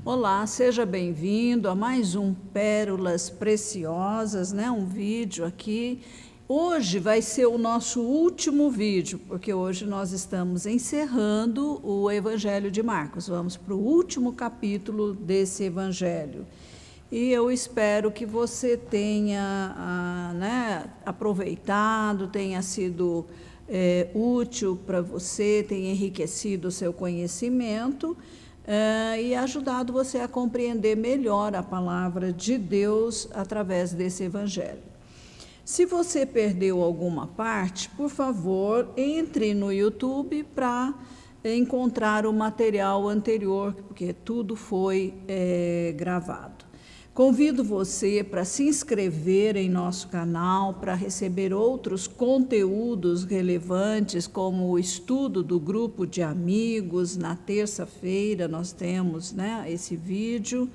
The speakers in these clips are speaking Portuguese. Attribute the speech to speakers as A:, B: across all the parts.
A: Olá, seja bem-vindo a mais um Pérolas Preciosas, né? Um vídeo aqui. Hoje vai ser o nosso último vídeo, porque hoje nós estamos encerrando o Evangelho de Marcos. Vamos para o último capítulo desse Evangelho. E eu espero que você tenha aproveitado, tenha sido útil para você, tenha enriquecido o seu conhecimento. E ajudado você a compreender melhor a palavra de Deus através desse evangelho. Se você perdeu alguma parte, por favor, entre no YouTube para encontrar o material anterior, porque tudo foi gravado. Convido você para se inscrever em nosso canal, para receber outros conteúdos relevantes, como o estudo do grupo de amigos. Na terça-feira nós temos esse vídeo,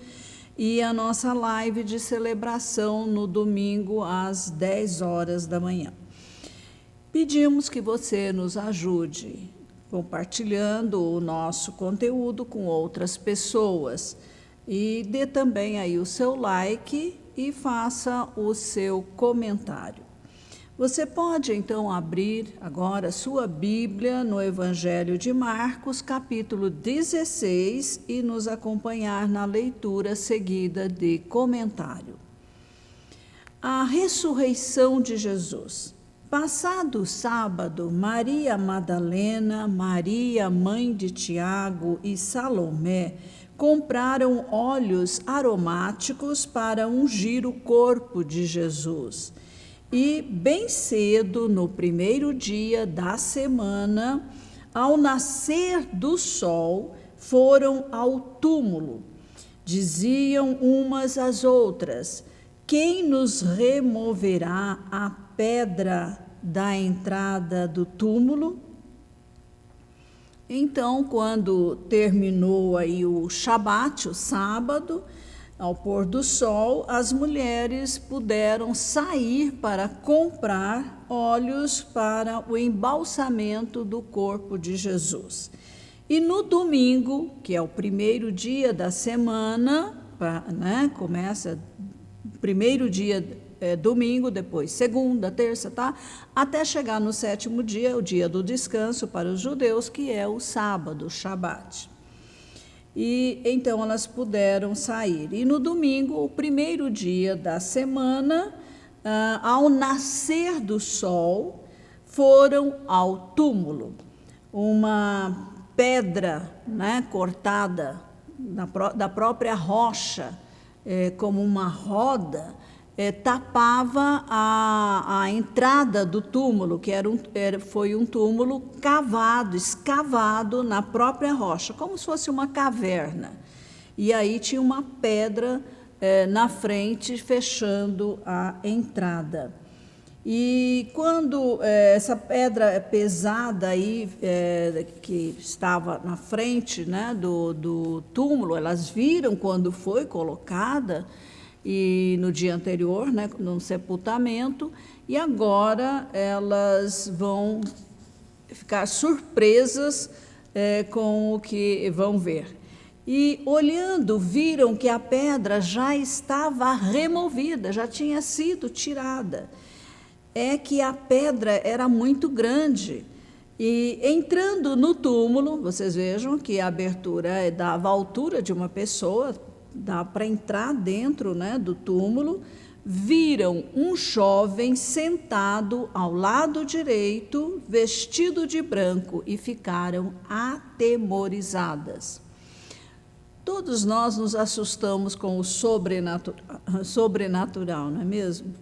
A: e a nossa live de celebração no domingo às 10 horas da manhã. Pedimos que você nos ajude compartilhando o nosso conteúdo com outras pessoas. E dê também aí o seu like e faça o seu comentário. Você pode então abrir agora sua Bíblia no Evangelho de Marcos, capítulo 16, e nos acompanhar na leitura seguida de comentário. A ressurreição de Jesus. Passado o sábado, Maria Madalena, Maria, mãe de Tiago e Salomé, compraram óleos aromáticos para ungir o corpo de Jesus. E, bem cedo, no primeiro dia da semana, ao nascer do sol, foram ao túmulo. Diziam umas às outras: quem nos removerá a pedra da entrada do túmulo? Então, quando terminou aí o Shabat, o sábado, ao pôr do sol, as mulheres puderam sair para comprar óleos para o embalsamento do corpo de Jesus. E no domingo, que é o primeiro dia da semana, começa o primeiro dia domingo, depois segunda, terça, até chegar no sétimo dia, o dia do descanso para os judeus, que é o sábado, o Shabat. E então elas puderam sair. E no domingo, o primeiro dia da semana, ao nascer do sol, foram ao túmulo. Uma pedra cortada da própria rocha, como uma roda, tapava a entrada do túmulo, que foi um túmulo escavado na própria rocha, como se fosse uma caverna. E aí tinha uma pedra na frente, fechando a entrada. E quando essa pedra pesada aí, que estava na frente do túmulo, elas viram quando foi colocada, e no dia anterior, no sepultamento, e agora elas vão ficar surpresas com o que vão ver. E olhando, viram que a pedra já estava removida, já tinha sido tirada. É que a pedra era muito grande. E entrando no túmulo, vocês vejam que a abertura dava a altura de uma pessoa, dá para entrar dentro do túmulo, viram um jovem sentado ao lado direito, vestido de branco, e ficaram atemorizadas. Todos nós nos assustamos com o sobrenatural, não é mesmo?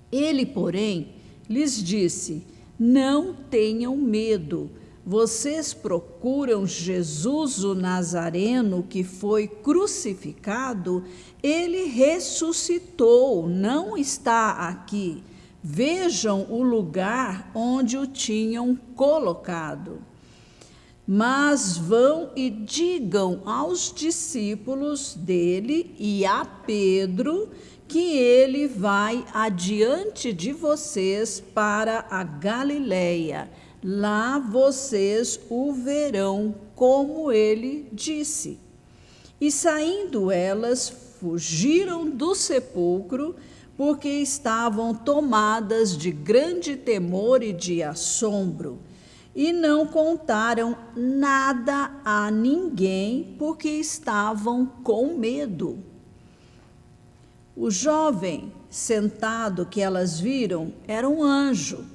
A: Ele, porém, lhes disse: não tenham medo. Vocês procuram Jesus o Nazareno, que foi crucificado? Ele ressuscitou, não está aqui. Vejam o lugar onde o tinham colocado. Mas vão e digam aos discípulos dele e a Pedro que ele vai adiante de vocês para a Galileia. Lá vocês o verão, como ele disse. E saindo elas, fugiram do sepulcro, porque estavam tomadas de grande temor e de assombro, e não contaram nada a ninguém, porque estavam com medo. O jovem sentado que elas viram era um anjo.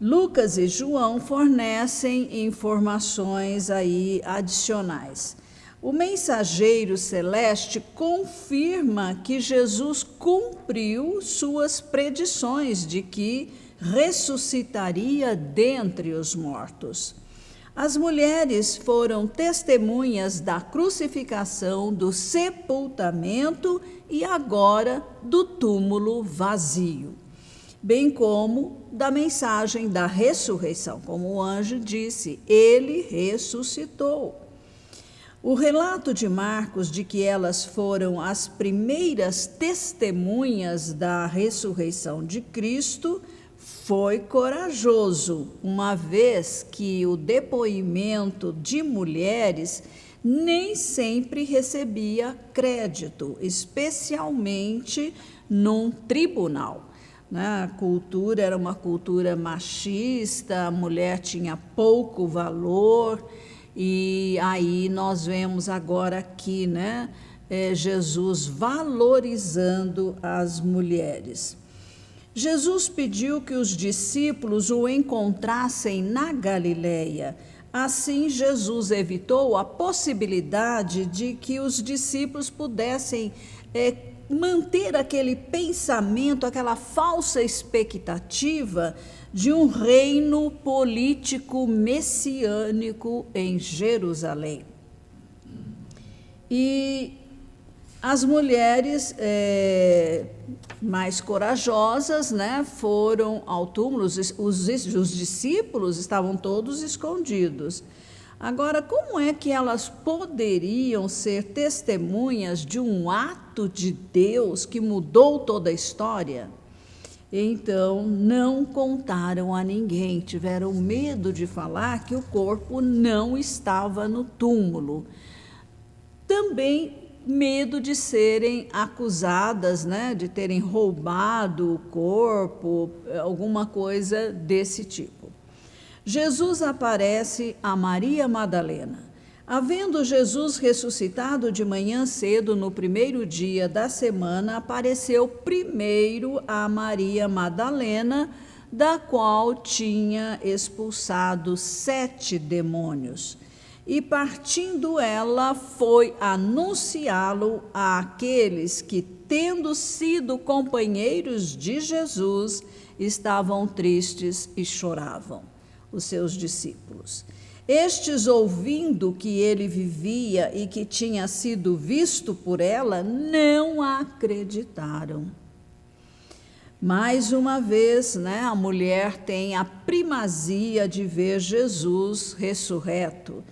A: Lucas e João fornecem informações aí adicionais. O mensageiro celeste confirma que Jesus cumpriu suas predições de que ressuscitaria dentre os mortos. As mulheres foram testemunhas da crucificação, do sepultamento e agora do túmulo vazio, bem como da mensagem da ressurreição. Como o anjo disse, ele ressuscitou. O relato de Marcos de que elas foram as primeiras testemunhas da ressurreição de Cristo foi corajoso, uma vez que o depoimento de mulheres nem sempre recebia crédito, especialmente num tribunal. A cultura era uma cultura machista, a mulher tinha pouco valor, e aí nós vemos agora aqui, Jesus valorizando as mulheres. Jesus pediu que os discípulos o encontrassem na Galileia. Assim, Jesus evitou a possibilidade de que os discípulos pudessem manter aquele pensamento, aquela falsa expectativa de um reino político messiânico em Jerusalém. E as mulheres mais corajosas, foram ao túmulo. Os discípulos estavam todos escondidos. Agora, como é que elas poderiam ser testemunhas de um ato de Deus que mudou toda a história? Então, não contaram a ninguém, tiveram medo de falar que o corpo não estava no túmulo. Também medo de serem acusadas, de terem roubado o corpo, alguma coisa desse tipo. Jesus aparece a Maria Madalena. Havendo Jesus ressuscitado de manhã cedo, no primeiro dia da semana, apareceu primeiro a Maria Madalena, da qual tinha expulsado 7 demônios. E partindo ela, foi anunciá-lo àqueles que, tendo sido companheiros de Jesus, estavam tristes e choravam, os seus discípulos. Estes, ouvindo que ele vivia e que tinha sido visto por ela, não acreditaram. Mais uma vez, a mulher tem a primazia de ver Jesus ressurreto.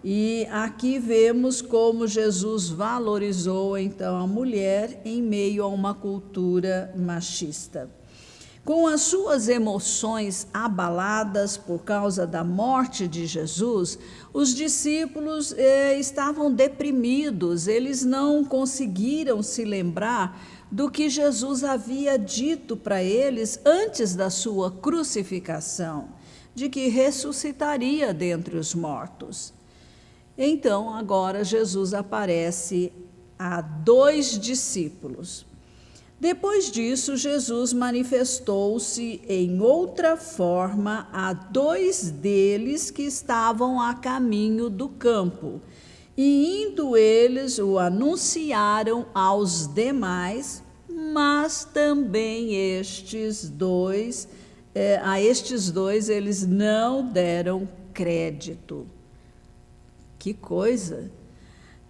A: E aqui vemos como Jesus valorizou, então, a mulher em meio a uma cultura machista. Com as suas emoções abaladas por causa da morte de Jesus, os discípulos estavam deprimidos, eles não conseguiram se lembrar do que Jesus havia dito para eles antes da sua crucificação, de que ressuscitaria dentre os mortos. Então, agora Jesus aparece a 2 discípulos. Depois disso, Jesus manifestou-se em outra forma a 2 deles que estavam a caminho do campo. E indo eles, o anunciaram aos demais, mas também a estes dois eles não deram crédito. Que coisa!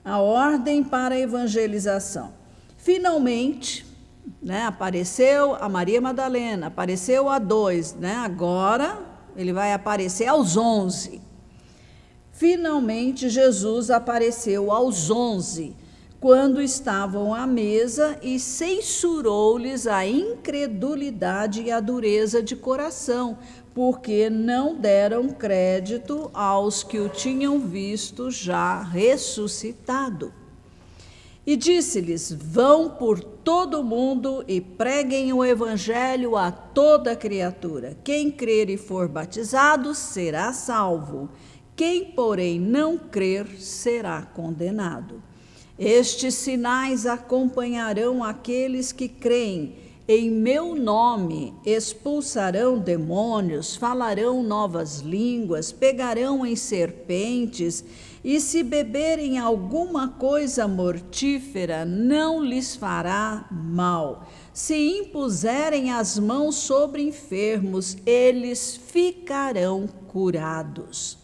A: A ordem para a evangelização. Finalmente, apareceu a Maria Madalena, apareceu a 2, agora ele vai aparecer aos 11. Finalmente, Jesus apareceu aos 11, quando estavam à mesa, e censurou-lhes a incredulidade e a dureza de coração, porque não deram crédito aos que o tinham visto já ressuscitado. E disse-lhes: vão por todo o mundo e preguem o evangelho a toda criatura. Quem crer e for batizado será salvo. Quem, porém, não crer será condenado. Estes sinais acompanharão aqueles que creem. Em meu nome expulsarão demônios, falarão novas línguas, pegarão em serpentes, e se beberem alguma coisa mortífera, não lhes fará mal. Se impuserem as mãos sobre enfermos, eles ficarão curados.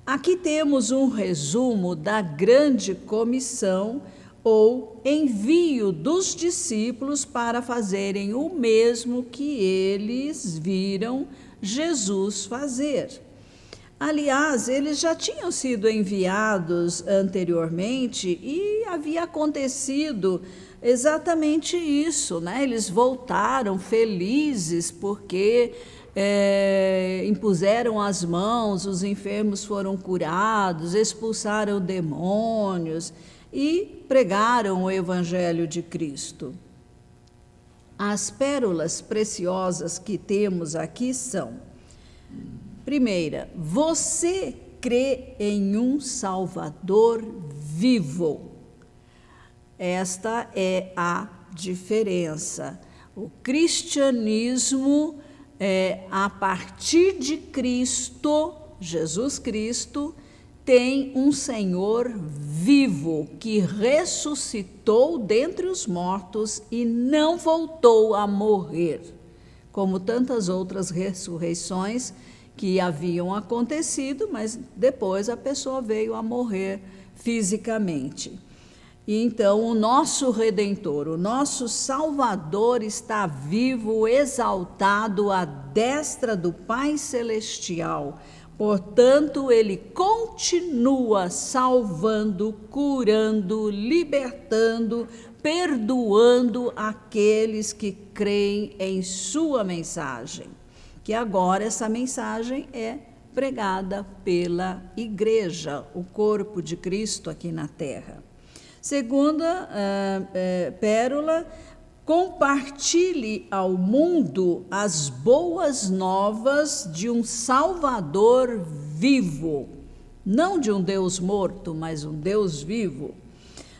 A: Aqui temos um resumo da grande comissão, ou envio dos discípulos para fazerem o mesmo que eles viram Jesus fazer. Aliás, eles já tinham sido enviados anteriormente e havia acontecido exatamente isso, né? Eles voltaram felizes porque impuseram as mãos, os enfermos foram curados, expulsaram demônios e pregaram o Evangelho de Cristo. As pérolas preciosas que temos aqui são: primeira, você crê em um Salvador vivo. Esta é a diferença. O cristianismo, a partir de Cristo, Jesus Cristo, tem um Senhor vivo que ressuscitou dentre os mortos e não voltou a morrer, como tantas outras ressurreições que haviam acontecido, mas depois a pessoa veio a morrer fisicamente. E então o nosso Redentor, o nosso Salvador está vivo, exaltado à destra do Pai Celestial. Portanto, ele continua salvando, curando, libertando, perdoando aqueles que creem em sua mensagem. Que agora essa mensagem é pregada pela igreja, o corpo de Cristo aqui na terra. Segunda pérola: compartilhe ao mundo as boas novas de um Salvador vivo, não de um Deus morto, mas um Deus vivo.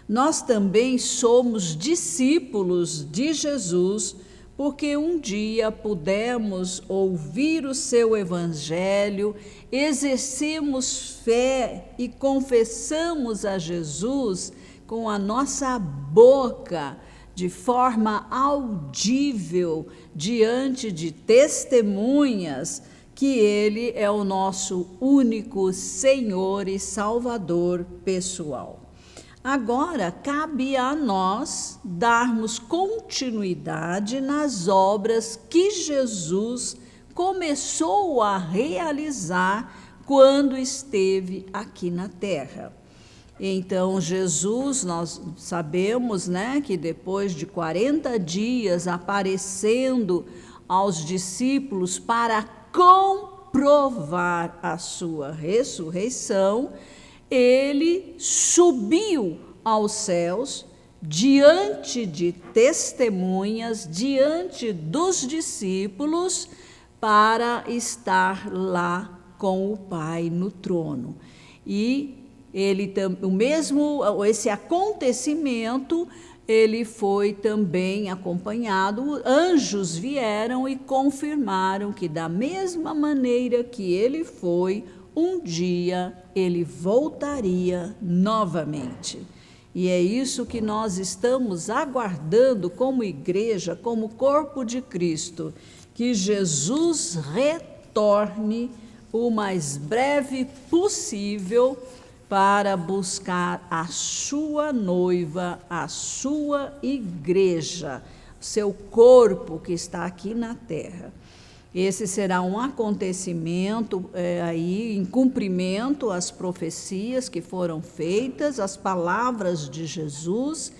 A: Nós também somos discípulos de Jesus, porque um dia pudemos ouvir o seu evangelho, exercemos fé e confessamos a Jesus com a nossa boca, de forma audível, diante de testemunhas, que Ele é o nosso único Senhor e Salvador pessoal. Agora, cabe a nós darmos continuidade nas obras que Jesus começou a realizar quando esteve aqui na terra. Então, Jesus, nós sabemos, né, que depois de 40 dias aparecendo aos discípulos para comprovar a sua ressurreição, ele subiu aos céus diante de testemunhas, diante dos discípulos, para estar lá com o Pai no trono. E esse acontecimento, ele foi também acompanhado, anjos vieram e confirmaram que da mesma maneira que ele foi, um dia ele voltaria novamente. E é isso que nós estamos aguardando como igreja, como corpo de Cristo, que Jesus retorne o mais breve possível para buscar a sua noiva, a sua igreja, seu corpo que está aqui na terra. Esse será um acontecimento aí em cumprimento às profecias que foram feitas, às palavras de Jesus,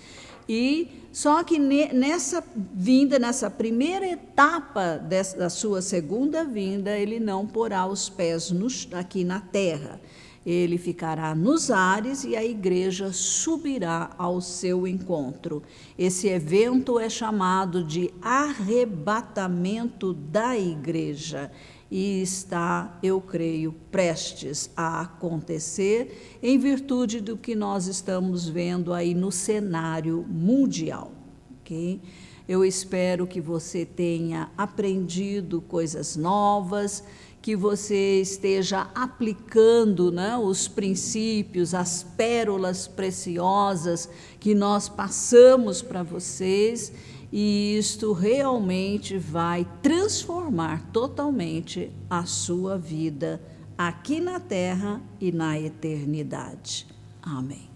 A: e só que nessa vinda, nessa primeira etapa da sua segunda vinda, ele não porá os pés aqui na terra. Ele ficará nos ares e a igreja subirá ao seu encontro. Esse evento é chamado de arrebatamento da igreja e está, eu creio, prestes a acontecer em virtude do que nós estamos vendo aí no cenário mundial, ok? Eu espero que você tenha aprendido coisas novas, que você esteja aplicando, né, os princípios, as pérolas preciosas que nós passamos para vocês, e isto realmente vai transformar totalmente a sua vida aqui na terra e na eternidade. Amém.